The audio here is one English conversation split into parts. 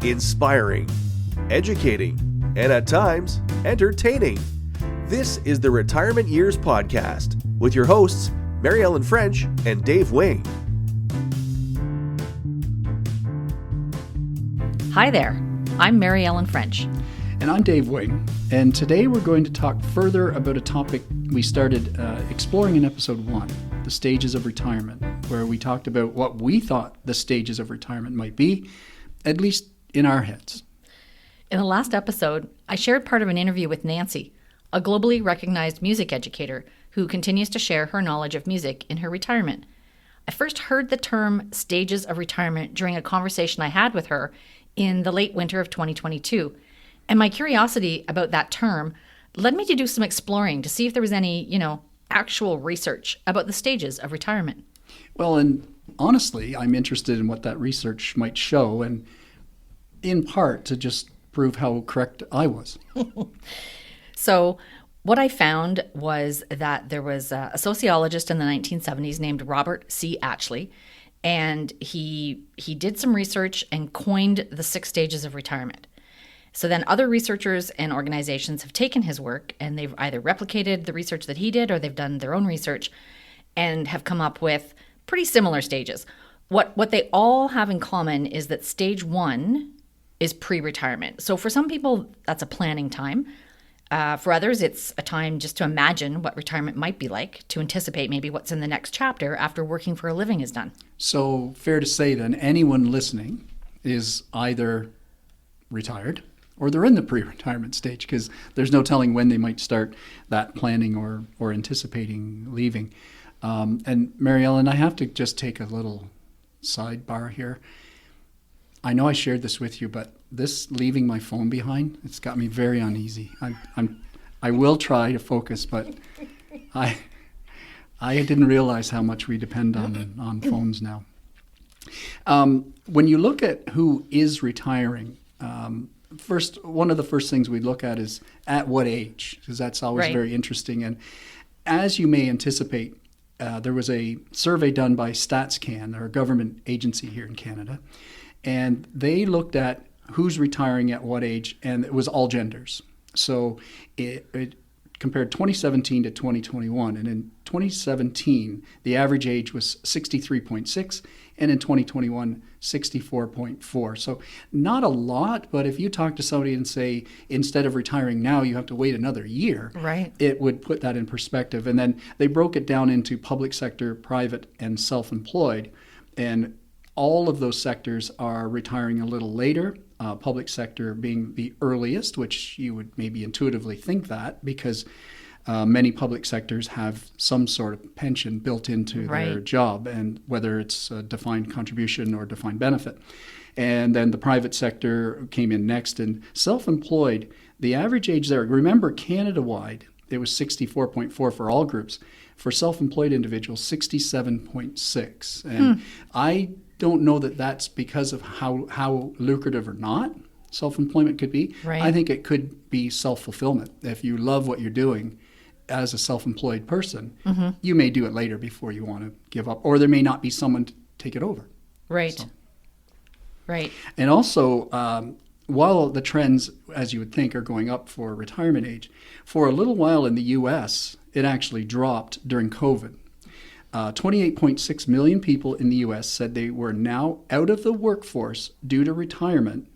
Inspiring, educating, and at times, entertaining. This is the Retirement Years Podcast with your hosts, Mary Ellen French and Dave Wing. Hi there, I'm Mary Ellen French. And I'm Dave Wing. And today we're going to talk further about a topic we started exploring in episode 1, the stages of retirement, where we talked about what we thought the stages of retirement might be, at least in our heads. In the last episode, I shared part of an interview with Nancy, a globally recognized music educator who continues to share her knowledge of music in her retirement. I first heard the term stages of retirement during a conversation I had with her in the late winter of 2022. And my curiosity about that term led me to do some exploring to see if there was any, actual research about the stages of retirement. Well, and honestly, I'm interested in what that research might show, and in part to just prove how correct I was. So what I found was that there was a sociologist in the 1970s named Robert C. Atchley, and he did some research and coined the 6 stages of retirement. So then other researchers and organizations have taken his work and they've either replicated the research that he did or they've done their own research and have come up with pretty similar stages. What they all have in common is that stage 1 is pre-retirement. So for some people, that's a planning time. For others, it's a time just to imagine what retirement might be like, to anticipate maybe what's in the next chapter after working for a living is done. So fair to say then, anyone listening is either retired or they're in the pre-retirement stage, because there's no telling when they might start that planning or anticipating leaving. And Mary Ellen, I have to just take a little sidebar here. I know I shared this with you, but this leaving my phone behind, it's got me very uneasy. I will try to focus, but I didn't realize how much we depend on phones now. When you look at who is retiring, one of the first things we look at is at what age, because that's always right. Very interesting. And as you may anticipate, there was a survey done by StatsCan, they're a government agency here in Canada, and they looked at who's retiring at what age, and it was all genders. So it compared 2017 to 2021, and in 2017, the average age was 63.6, and in 2021, 64.4. So not a lot, but if you talk to somebody and say, instead of retiring now, you have to wait another year, right, it would put that in perspective. And then they broke it down into public sector, private, and self-employed, and all of those sectors are retiring a little later, public sector being the earliest, which you would maybe intuitively think that because many public sectors have some sort of pension built into right. their job, and whether it's a defined contribution or defined benefit. And then the private sector came in next, and self-employed, the average age there, remember Canada-wide, it was 64.4 for all groups. For self-employed individuals, 67.6. And I don't know that that's because of how lucrative or not self-employment could be. Right. I think it could be self-fulfillment. If you love what you're doing as a self-employed person, you may do it later before you want to give up, or there may not be someone to take it over. Right. So. Right. And also, while the trends, as you would think, are going up for retirement age, for a little while in the U.S., it actually dropped during COVID. 28.6 million people in the U.S. said they were now out of the workforce due to retirement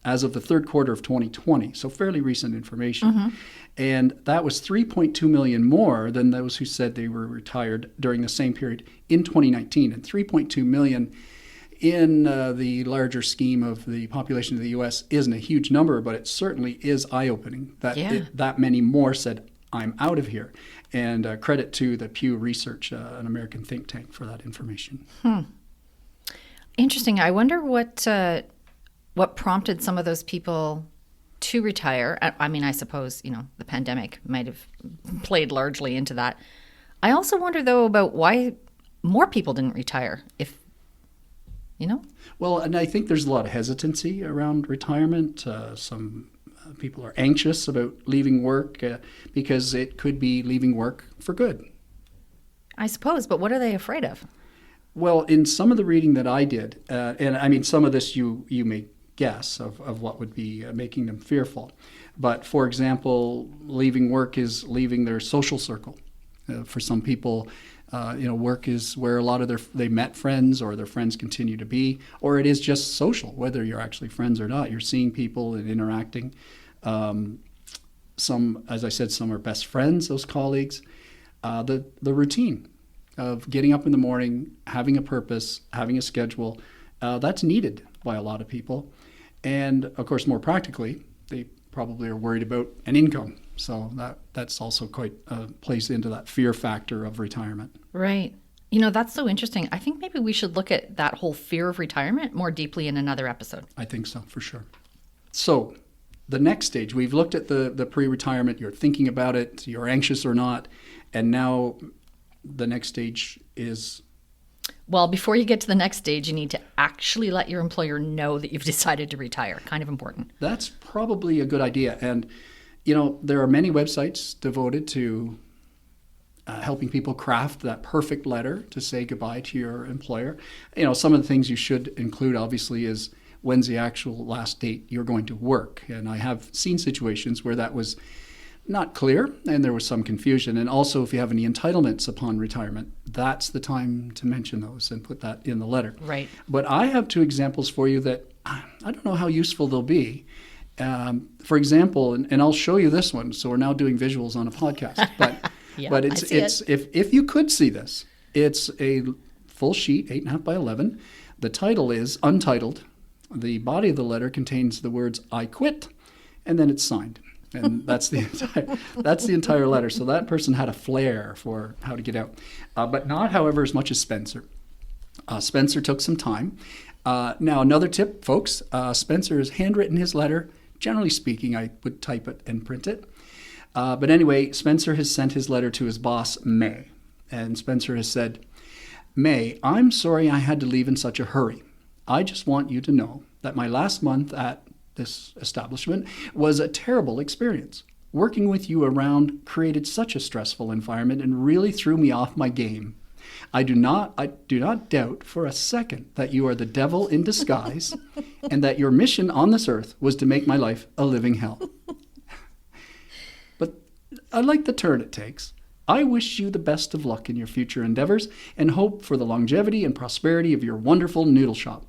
as of the third quarter of 2020, so fairly recent information. And that was 3.2 million more than those who said they were retired during the same period in 2019. And 3.2 million in the larger scheme of the population of the U.S. isn't a huge number, but it certainly is eye-opening that that many more said, I'm out of here. And credit to the Pew Research, an American think tank, for that information. Interesting. I wonder what prompted some of those people to retire. I mean, I suppose, the pandemic might have played largely into that. I also wonder, though, about why more people didn't retire, Well, and I think there's a lot of hesitancy around retirement. Some people are anxious about leaving work because it could be leaving work for good. I suppose, but what are they afraid of? Well, in some of the reading that I did, and I mean, some of this you may guess of what would be making them fearful. But for example, leaving work is leaving their social circle. For some people, work is where a lot of they met friends or their friends continue to be, or it is just social, whether you're actually friends or not. You're seeing people and interacting. Some, as I said, some are best friends, those colleagues. The routine of getting up in the morning, having a purpose, having a schedule, that's needed by a lot of people. And of course, more practically, they probably are worried about an income. So that's also quite plays into that fear factor of retirement. Right. You know, that's so interesting. I think maybe we should look at that whole fear of retirement more deeply in another episode. I think so, for sure. So the next stage, we've looked at the pre-retirement. You're thinking about it, you're anxious or not. And now the next stage is... Well, before you get to the next stage, you need to actually let your employer know that you've decided to retire. Kind of important. That's probably a good idea. And, there are many websites devoted to helping people craft that perfect letter to say goodbye to your employer. Some of the things you should include, obviously, is when's the actual last date you're going to work. And I have seen situations where that was not clear and there was some confusion. And also, if you have any entitlements upon retirement, that's the time to mention those and put that in the letter. Right. But I have 2 examples for you that I don't know how useful they'll be. For example, and I'll show you this one. So we're now doing visuals on a podcast, but Yeah, but it's if you could see this, it's a full sheet, 8.5 by 11. The title is Untitled. The body of the letter contains the words "I quit," and then it's signed. And that's the entire letter. So that person had a flair for how to get out, but not, however, as much as Spencer. Spencer took some time. Now, another tip, folks. Spencer has handwritten his letter. Generally speaking, I would type it and print it. But anyway, Spencer has sent his letter to his boss, May. And Spencer has said, "May, I'm sorry I had to leave in such a hurry. I just want you to know that my last month at this establishment was a terrible experience. Working with you around created such a stressful environment and really threw me off my game. I do not doubt for a second that you are the devil in disguise and that your mission on this earth was to make my life a living hell. But I like the turn it takes. I wish you the best of luck in your future endeavors and hope for the longevity and prosperity of your wonderful noodle shop."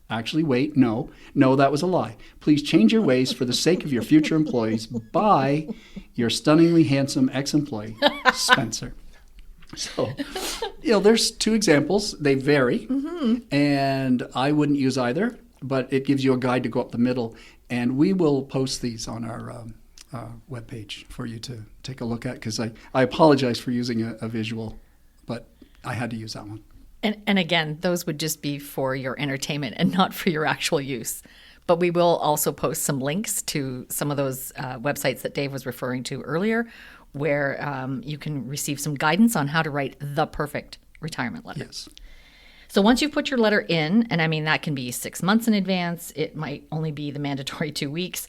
Actually, wait, no, that was a lie. "Please change your ways for the sake of your future employees. Bye, your stunningly handsome ex-employee, Spencer." So, there's 2 examples. They vary, and I wouldn't use either, but it gives you a guide to go up the middle. And we will post these on our webpage for you to take a look at, because I apologize for using a visual, but I had to use that one. And again, those would just be for your entertainment and not for your actual use. But we will also post some links to some of those websites that Dave was referring to earlier, where you can receive some guidance on how to write the perfect retirement letter. Yes. So once you've put your letter in, and I mean, that can be 6 months in advance, it might only be the mandatory 2 weeks.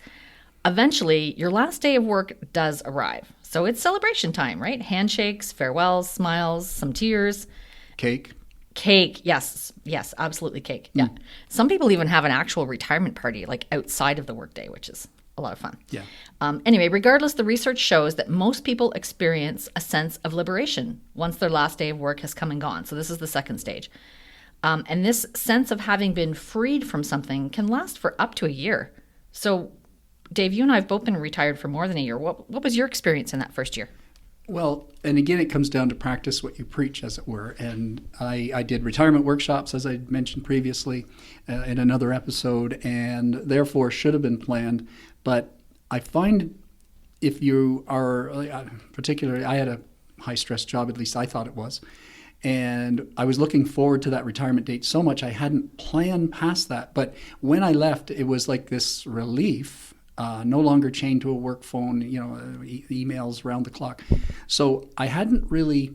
Eventually, your last day of work does arrive. So it's celebration time, right? Handshakes, farewells, smiles, some tears. Cake. Cake, yes, absolutely cake. Yeah. Some people even have an actual retirement party, like outside of the workday, which is a lot of fun. Yeah. Anyway, regardless, the research shows that most people experience a sense of liberation once their last day of work has come and gone. So this is the second stage. And this sense of having been freed from something can last for up to a year. So, Dave, you and I have both been retired for more than a year. What was your experience in that first year? Well, and again, it comes down to practice what you preach, as it were. And I did retirement workshops, as I mentioned previously in another episode, and therefore should have been planned. But I find if you are, particularly, I had a high-stress job, at least I thought it was, and I was looking forward to that retirement date so much I hadn't planned past that. But when I left, it was like this relief. No longer chained to a work phone, emails around the clock. So I hadn't really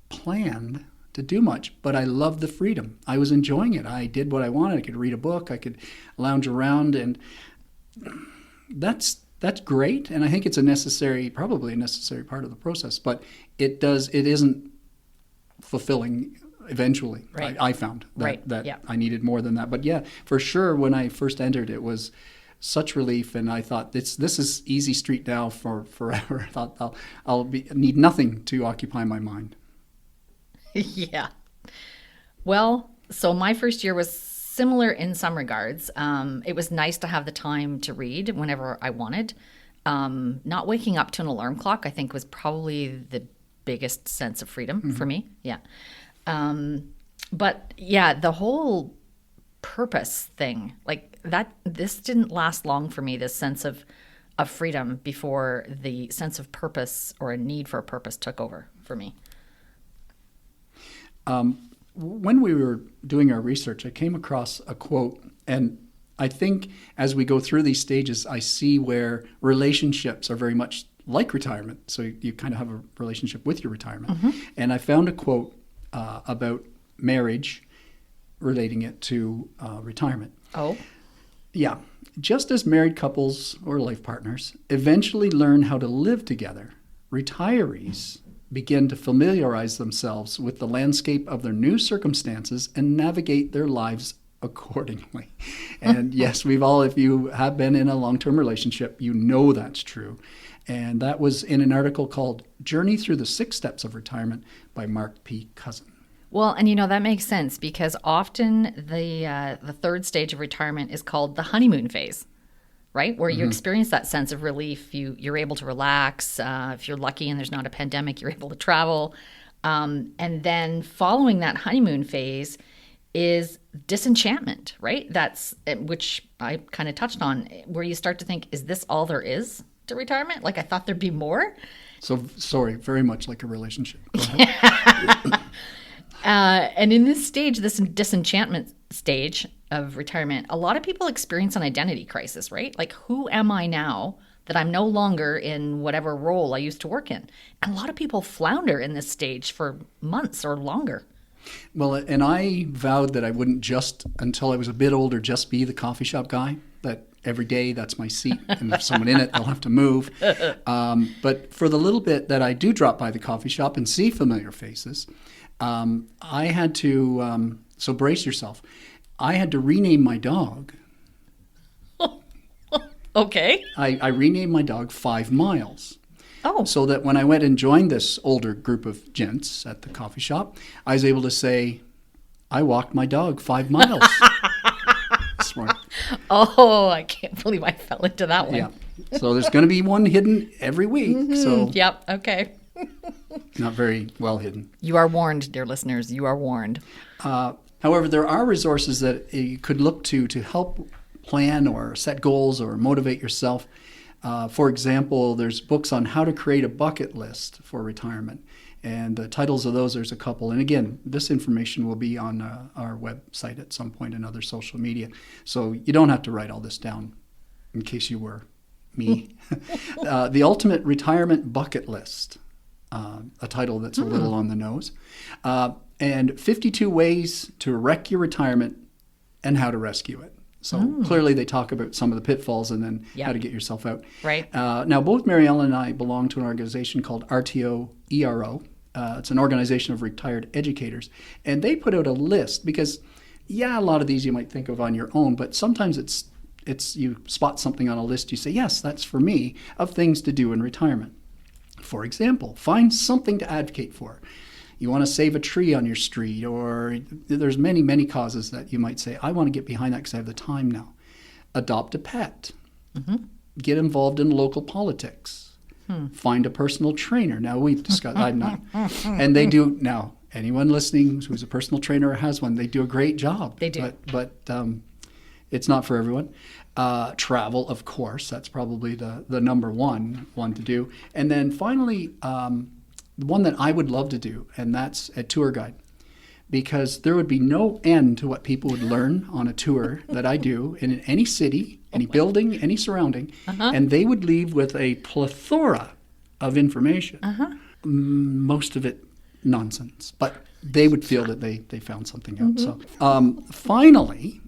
planned to do much, but I loved the freedom. I was enjoying it. I did what I wanted. I could read a book. I could lounge around, and that's great. And I think it's probably a necessary part of the process. But it isn't fulfilling eventually. Right. I found that, Right. Yeah. I needed more than that. But yeah, for sure, when I first entered, it was such relief, and I thought this is easy street now for forever. I thought need nothing to occupy my mind. Yeah. Well, so my first year was similar in some regards. It was nice to have the time to read whenever I wanted. Not waking up to an alarm clock, I think, was probably the biggest sense of freedom for me. Yeah. But yeah, the whole purpose thing, like that, this didn't last long for me, this sense of freedom, before the sense of purpose or a need for a purpose took over for me. When we were doing our research, I came across a quote, and I think as we go through these stages, I see where relationships are very much like retirement. So you kind of have a relationship with your retirement. And I found a quote about marriage, relating it to retirement. Oh. Yeah. Just as married couples or life partners eventually learn how to live together, retirees begin to familiarize themselves with the landscape of their new circumstances and navigate their lives accordingly. And yes, we've all, if you have been in a long-term relationship, you know that's true. And that was in an article called Journey Through the 6 Steps of Retirement by Mark P. Cousin. Well, and that makes sense, because often the third stage of retirement is called the honeymoon phase, right? Where you experience that sense of relief. You're able to relax. If you're lucky and there's not a pandemic, you're able to travel. And then following that honeymoon phase is disenchantment, right? That's, which I kind of touched on, where you start to think, is this all there is to retirement? Like, I thought there'd be more. So, sorry, very much like a relationship. Go ahead. And in this stage, this disenchantment stage of retirement, a lot of people experience an identity crisis, right? Like, who am I now that I'm no longer in whatever role I used to work in? And a lot of people flounder in this stage for months or longer. Well, and I vowed that I wouldn't just, until I was a bit older, just be the coffee shop guy, that every day that's my seat, and if there's someone in it, they'll have to move. But for the little bit that I do drop by the coffee shop and see familiar faces, I had to, so brace yourself, I had to rename my dog. Okay. I renamed my dog 5 Miles. Oh. So that when I went and joined this older group of gents at the coffee shop, I was able to say, I walked my dog 5 miles. Smart. Oh, I can't believe I fell into that one. Yeah. So there's going to be one hidden every week. So Yep. Okay. not very well hidden. You are warned, dear listeners. You are warned. However, there are resources that you could look to help plan or set goals or motivate yourself. For example, there's books on how to create a bucket list for retirement. And the titles of those, there's a couple. And again, this information will be on our website at some point and other social media. So you don't have to write all this down in case you were me. The Ultimate Retirement Bucket List, a title that's a little on the nose. And 52 Ways to Wreck Your Retirement and How to Rescue It. So clearly they talk about some of the pitfalls and then how to get yourself out. Right. Now, both Mary Ellen and I belong to an organization called RTO-ERO. It's an organization of retired educators. And they put out a list because, a lot of these you might think of on your own, but sometimes it's you spot something on a list, you say, yes, that's for me, of things to do in retirement. For example, find something to advocate for. You want to save a tree on your street, or there's many, many causes that you might say, I want to get behind that because I have the time now. Adopt a pet. Get involved in local politics. Find a personal trainer. Now, we've discussed, I'm not. And they do, now, anyone listening who's a personal trainer or has one, they do a great job. They do. But it's not for everyone. Travel, of course. That's probably the number one to do. And then finally, the one that I would love to do, and that's a tour guide, because there would be no end to what people would learn on a tour that I do in any city, any building, any surrounding, and they would leave with a plethora of information. Most of it nonsense, but they would feel that they found something out. So finally,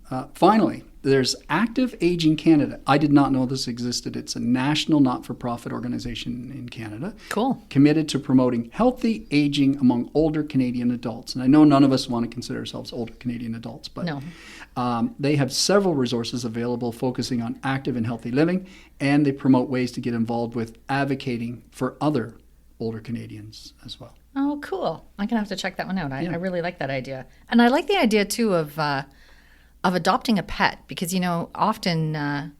There's Active Aging Canada. I did not know this existed. It's a national not-for-profit organization in Canada. Cool. Committed to promoting healthy aging among older Canadian adults. And I know none of us want to consider ourselves older Canadian adults, but No. They have several resources available focusing on active and healthy living, and they promote ways to get involved with advocating for other older Canadians as well. Oh, cool. I'm going to have to check that one out. I really like that idea. And I like the idea, too, of adopting a pet because, you know, often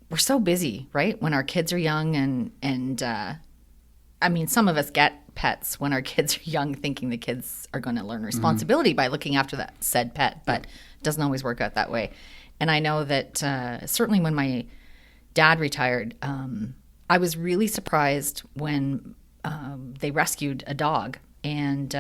we're so busy, right, when our kids are young. And I mean, some of us get pets when our kids are young thinking the kids are going to learn responsibility by looking after that said pet, but it doesn't always work out that way. And I know that certainly when my dad retired, I was really surprised when they rescued a dog, and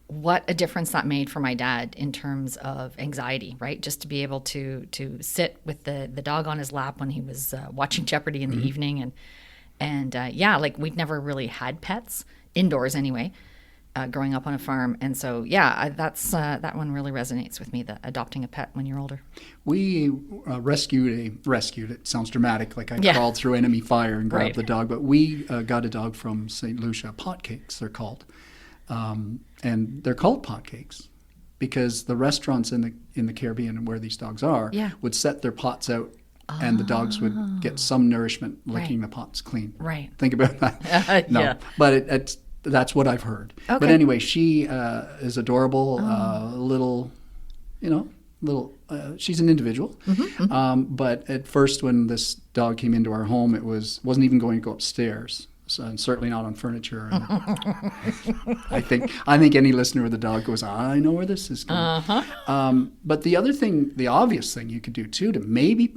what a difference that made for my dad in terms of anxiety, right? Just to be able to sit with the dog on his lap when he was watching Jeopardy in the evening, and yeah, like we'd never really had pets indoors anyway, growing up on a farm, and so yeah, that one really resonates with me. The adopting a pet when you're older. We rescued. It sounds dramatic, like I crawled through enemy fire and grabbed the dog. But we got a dog from St. Lucia. Potcakes, they're called, and they're called potcakes because the restaurants in the Caribbean where these dogs are would set their pots out, and the dogs would get some nourishment licking the pots clean. Right. Think about that. No, but that's what I've heard. Okay. But anyway, she is adorable, little. She's an individual. But at first, when this dog came into our home, wasn't even going to go upstairs, and certainly not on furniture. And I think any listener with a dog goes, I know where this is going. But the obvious thing you could do too to maybe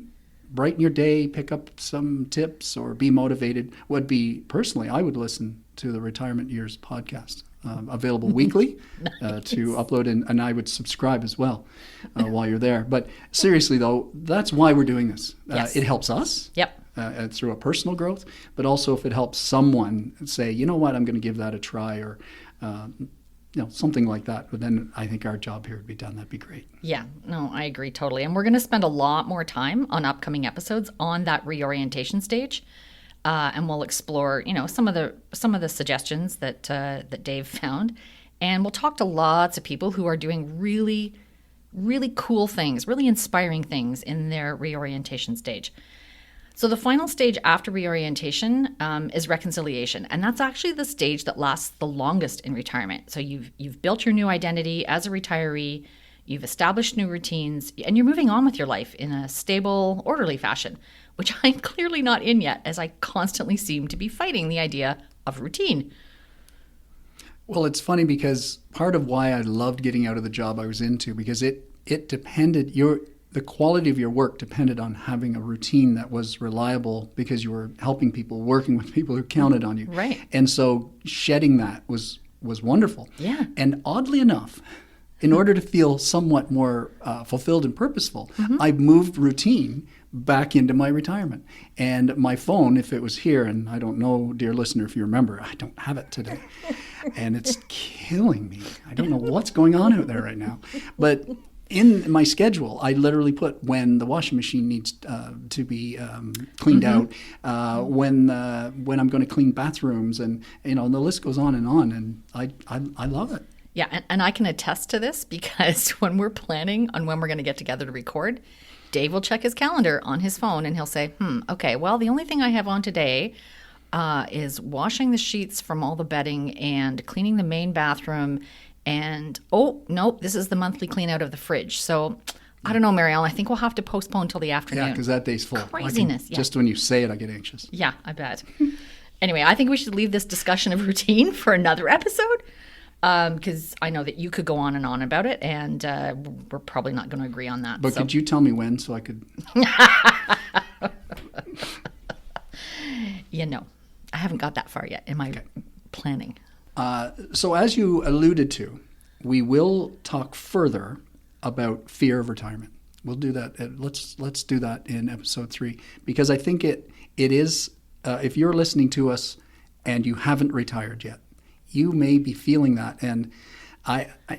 brighten your day, pick up some tips, or be motivated would be, personally, I would listen to the Retirement Years podcast. Available weekly to upload, and I would subscribe as well while you're there. But seriously, though, that's why we're doing this. It helps us through a personal growth, but also if it helps someone say, you know what, I'm going to give that a try, or something like that. But then I think our job here would be done. That'd be great. Yeah, no, I agree totally. And we're going to spend a lot more time on upcoming episodes on that reorientation stage. And we'll explore, some of the suggestions that Dave found, and we'll talk to lots of people who are doing really, really cool things, really inspiring things in their reorientation stage. So the final stage after reorientation is reconciliation, and that's actually the stage that lasts the longest in retirement. So you've built your new identity as a retiree, you've established new routines, and you're moving on with your life in a stable, orderly fashion, which I'm clearly not in yet, as I constantly seem to be fighting the idea of routine. Well, it's funny because part of why I loved getting out of the job I was into, because it depended, the quality of your work depended on having a routine that was reliable, because you were helping people, working with people who counted on you. Right. And so shedding that was wonderful. Yeah. And oddly enough, in order to feel somewhat more fulfilled and purposeful, I've moved routine back into my retirement. And my phone, if it was here, and I don't know, dear listener, if you remember, I don't have it today. And it's killing me. I don't know what's going on out there right now. But in my schedule, I literally put when the washing machine needs to be cleaned out, when I'm going to clean bathrooms, and the list goes on. And I love it. Yeah, and I can attest to this because when we're planning on when we're going to get together to record, Dave will check his calendar on his phone and he'll say, okay, well, the only thing I have on today is washing the sheets from all the bedding and cleaning the main bathroom. And, oh, nope, this is the monthly clean out of the fridge. So I don't know, Marielle, I think we'll have to postpone till the afternoon. Yeah, because that day's full. Craziness. Just when you say it, I get anxious. Yeah, I bet. Anyway, I think we should leave this discussion of routine for another episode. Because I know that you could go on and on about it, and we're probably not going to agree on that. But could you tell me when so I could... I haven't got that far yet in my planning. So as you alluded to, we will talk further about fear of retirement. We'll do that. Let's do that in episode 3, because I think it is, if you're listening to us and you haven't retired yet, you may be feeling that. And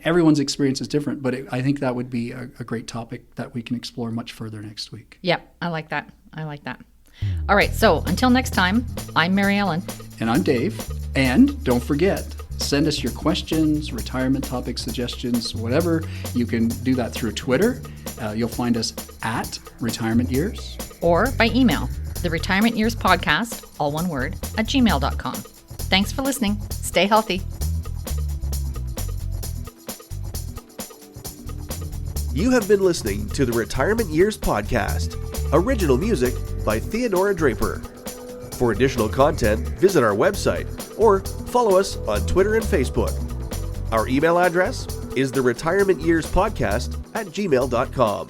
Everyone's experience is different, but I think that would be a great topic that we can explore much further next week. Yep, I like that. All right, so until next time, I'm Mary Ellen. And I'm Dave. And don't forget, send us your questions, retirement topic suggestions, whatever. You can do that through Twitter. You'll find us at Retirement Years. Or by email, the Retirement Years Podcast, all one word, @gmail.com. Thanks for listening. Stay healthy. You have been listening to the Retirement Years Podcast. Original music by Theodora Draper. For additional content, visit our website or follow us on Twitter and Facebook. Our email address is theretirementyearspodcast@gmail.com.